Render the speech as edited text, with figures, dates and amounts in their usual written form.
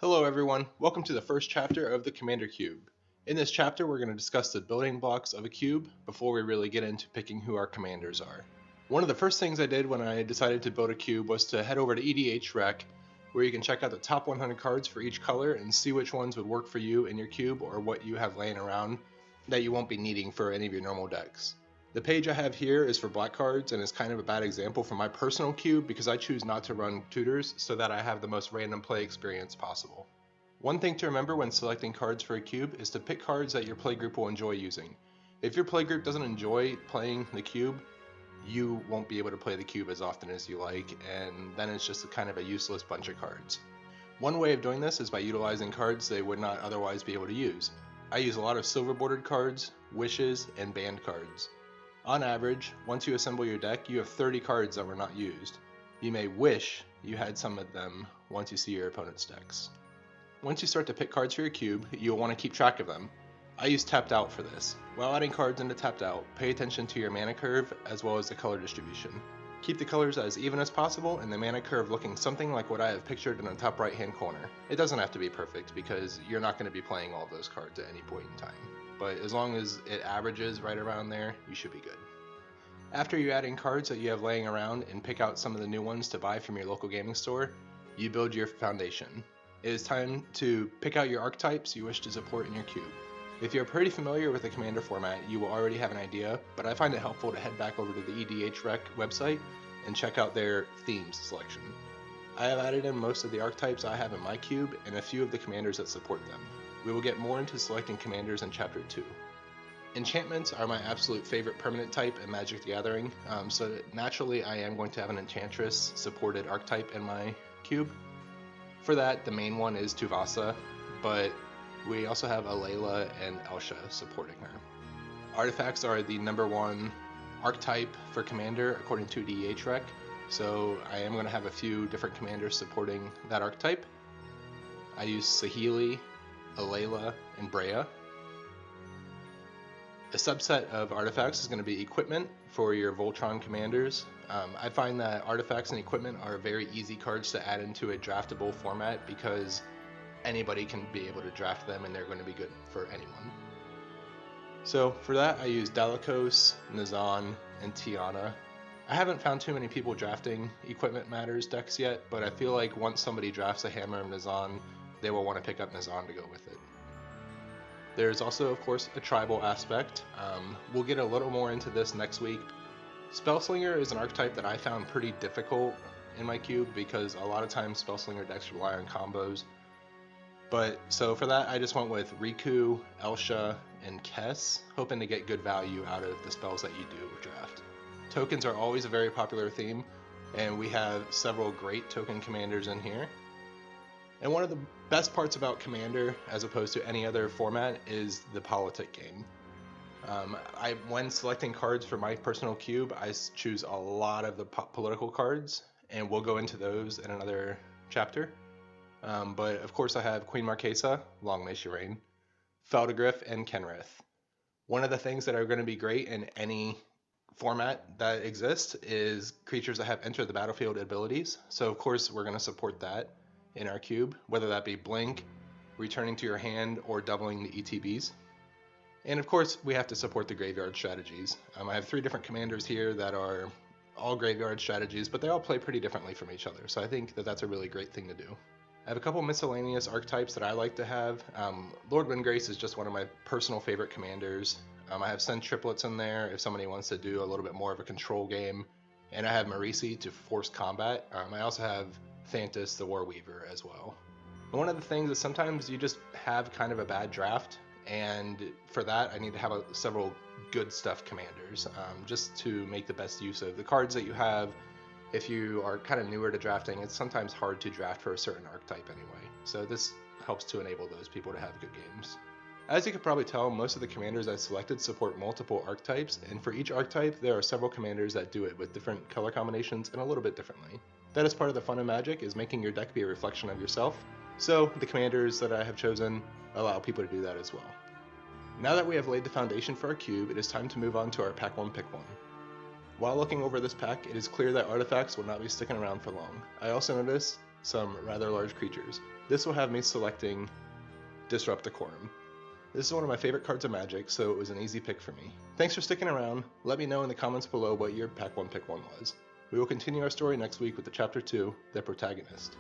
Hello everyone, welcome to the first chapter of the Commander Cube. In this chapter we're going to discuss the building blocks of a cube before we really get into picking who our commanders are. One of the first things I did when I decided to build a cube was to head over to EDHREC, where you can check out the top 100 cards for each color and see which ones would work for you in your cube or what you have laying around that you won't be needing for any of your normal decks. The page I have here is for black cards and is kind of a bad example for my personal cube because I choose not to run tutors so that I have the most random play experience possible. One thing to remember when selecting cards for a cube is to pick cards that your playgroup will enjoy using. If your playgroup doesn't enjoy playing the cube, you won't be able to play the cube as often as you like, and then it's just kind of a useless bunch of cards. One way of doing this is by utilizing cards they would not otherwise be able to use. I use a lot of silver bordered cards, wishes, and banned cards. On average, once you assemble your deck, you have 30 cards that were not used. You may wish you had some of them once you see your opponent's decks. Once you start to pick cards for your cube, you'll want to keep track of them. I use tapped out for this. While adding cards into tapped out, pay attention to your mana curve as well as the color distribution. Keep the colors as even as possible and the mana curve looking something like what I have pictured in the top right hand corner. It doesn't have to be perfect because you're not going to be playing all of those cards at any point in time. But as long as it averages right around there, you should be good. After you add in cards that you have laying around and pick out some of the new ones to buy from your local gaming store, you build your foundation. It is time to pick out your archetypes you wish to support in your cube. If you're pretty familiar with the Commander format, you will already have an idea, but I find it helpful to head back over to the EDHREC website and check out their themes selection. I have added in most of the archetypes I have in my cube and a few of the commanders that support them. We will get more into selecting commanders in Chapter 2. Enchantments are my absolute favorite permanent type in Magic the Gathering, so naturally I am going to have an Enchantress supported archetype in my cube. For that, the main one is Tuvasa, but we also have Alayla and Elsha supporting her. Artifacts are the number one archetype for commander according to EDHREC, so I am going to have a few different commanders supporting that archetype. I use Saheeli, Alayla, and Breya. A subset of artifacts is going to be equipment for your Voltron commanders. I find that artifacts and equipment are very easy cards to add into a draftable format because anybody can be able to draft them and they're going to be good for anyone. So for that I use Dalakos, Nazan, and Tiana. I haven't found too many people drafting Equipment Matters decks yet, but I feel like once somebody drafts a Hammer of Nazan, they will want to pick up Nazan to go with it. There's also, of course, a tribal aspect. We'll get a little more into this next week. Spellslinger is an archetype that I found pretty difficult in my cube because a lot of times Spellslinger decks rely on combos. So for that, I just went with Riku, Elsha, and Kess, hoping to get good value out of the spells that you do draft. Tokens are always a very popular theme, and we have several great token commanders in here. And one of the best parts about Commander, as opposed to any other format, is the politic game. When selecting cards for my personal cube, I choose a lot of the political cards, and we'll go into those in another chapter. But of course I have Queen Marquesa, long may she reign, Feldegriff, and Kenrith. One of the things that are going to be great in any format that exists is creatures that have enter the battlefield abilities, so of course we're going to support that in our cube, whether that be blink, returning to your hand, or doubling the ETBs. And of course we have to support the graveyard strategies. I have 3 different commanders here that are all graveyard strategies, but they all play pretty differently from each other, so I think that that's a really great thing to do. I have a couple miscellaneous archetypes that I like to have. Lord Windgrace is just one of my personal favorite commanders. I have Send Triplets in there if somebody wants to do a little bit more of a control game, and I have Marisi to force combat. I also have Thantis the Warweaver as well. And one of the things is sometimes you just have kind of a bad draft, and for that I need to have several good stuff commanders just to make the best use of the cards that you have. If you are kind of newer to drafting, it's sometimes hard to draft for a certain archetype anyway, so this helps to enable those people to have good games. As you could probably tell, most of the commanders I selected support multiple archetypes, and for each archetype there are several commanders that do it with different color combinations and a little bit differently. That is part of the fun of Magic, is making your deck be a reflection of yourself, so the commanders that I have chosen allow people to do that as well. Now that we have laid the foundation for our cube, it is time to move on to our Pack 1 Pick 1. While looking over this pack, it is clear that artifacts will not be sticking around for long. I also noticed some rather large creatures. This will have me selecting Disrupt Decorum. This is one of my favorite cards of Magic, so it was an easy pick for me. Thanks for sticking around. Let me know in the comments below what your Pack 1 Pick 1 was. We will continue our story next week with the Chapter 2, The Protagonist.